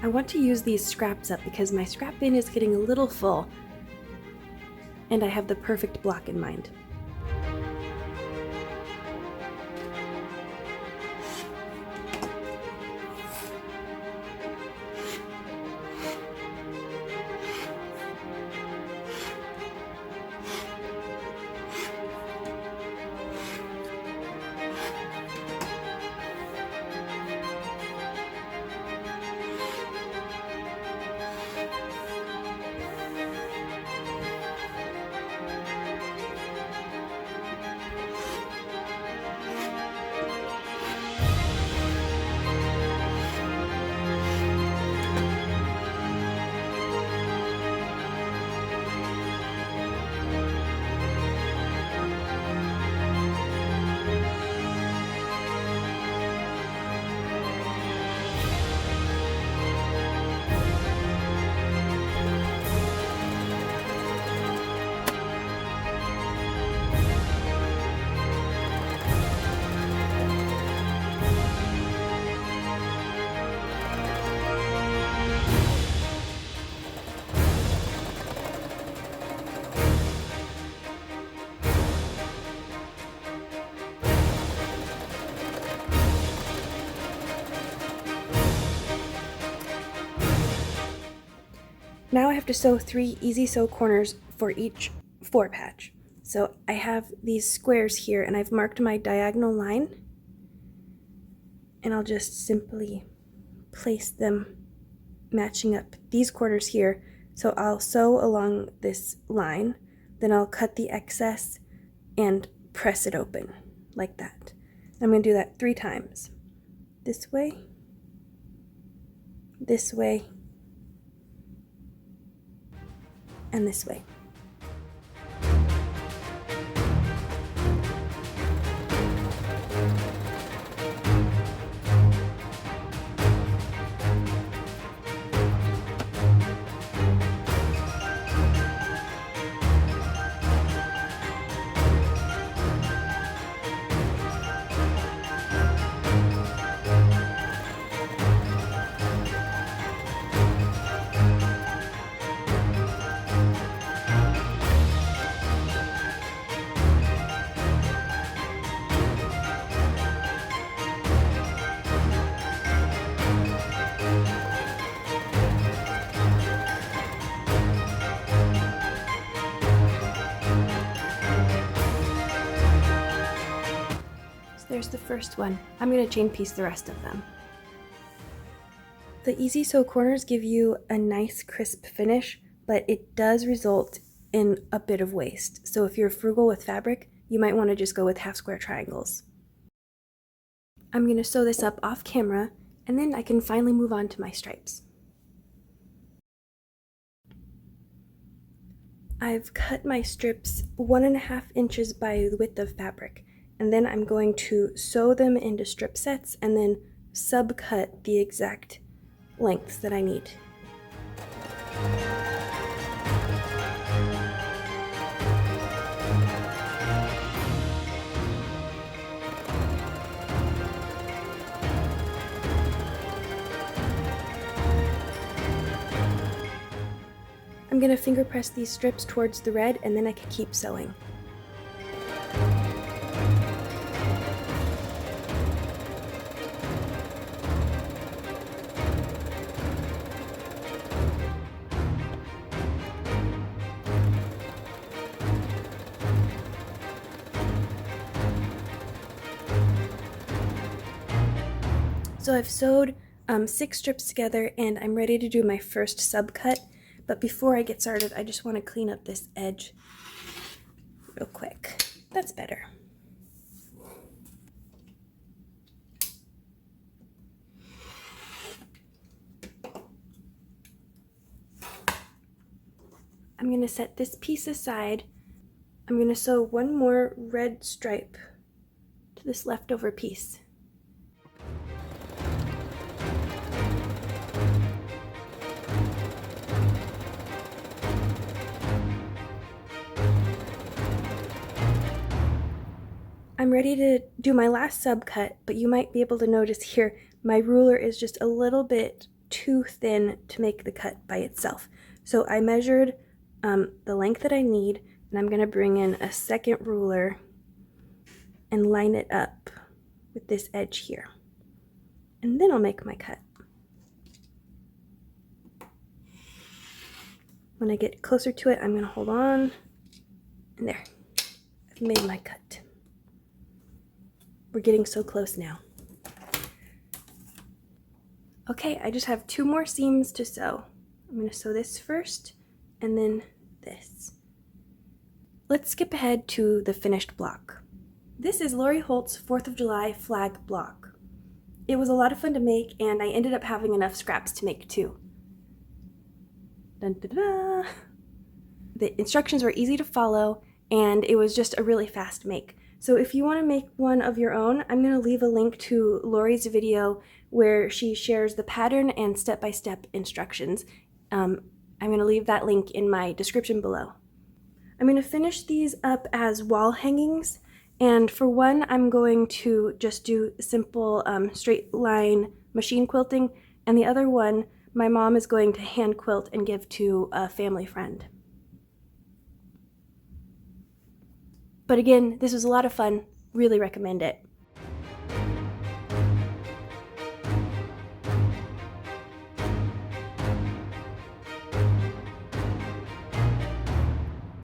I want to use these scraps up because my scrap bin is getting a little full, and I have the perfect block in mind. Now I have to sew 3 easy sew corners for each 4 patch. So I have these squares here and I've marked my diagonal line, and I'll just simply place them matching up these corners here. So I'll sew along this line, then I'll cut the excess and press it open like that. I'm going to do that 3 times. This way, and this way. There's the first one. I'm going to chain piece the rest of them. The easy sew corners give you a nice crisp finish, but it does result in a bit of waste. So if you're frugal with fabric, you might want to just go with half square triangles. I'm going to sew this up off camera, and then I can finally move on to my stripes. I've cut my strips 1.5 inches by the width of fabric, and then I'm going to sew them into strip sets and then subcut the exact lengths that I need. I'm going to finger press these strips towards the red, and then I can keep sewing. So I've sewed 6 strips together, and I'm ready to do my first subcut. But before I get started, I just want to clean up this edge real quick. That's better. I'm going to set this piece aside. I'm going to sew one more red stripe to this leftover piece. I'm ready to do my last subcut, but you might be able to notice here my ruler is just a little bit too thin to make the cut by itself. So I measured the length that I need, and I'm going to bring in a second ruler and line it up with this edge here. And then I'll make my cut. When I get closer to it, I'm going to hold on, and there, I've made my cut. We're getting so close now. Okay, I just have 2 more seams to sew. I'm going to sew this first, and then this. Let's skip ahead to the finished block. This is Lori Holt's 4th of July flag block. It was a lot of fun to make, and I ended up having enough scraps to make 2. Dun, dun, dun. The instructions were easy to follow, and it was just a really fast make. So if you want to make one of your own, I'm going to leave a link to Lori's video where she shares the pattern and step-by-step instructions. I'm going to leave that link in my description below. I'm going to finish these up as wall hangings, and for one I'm going to just do simple straight line machine quilting, and the other one my mom is going to hand quilt and give to a family friend. But again, this was a lot of fun. Really recommend it.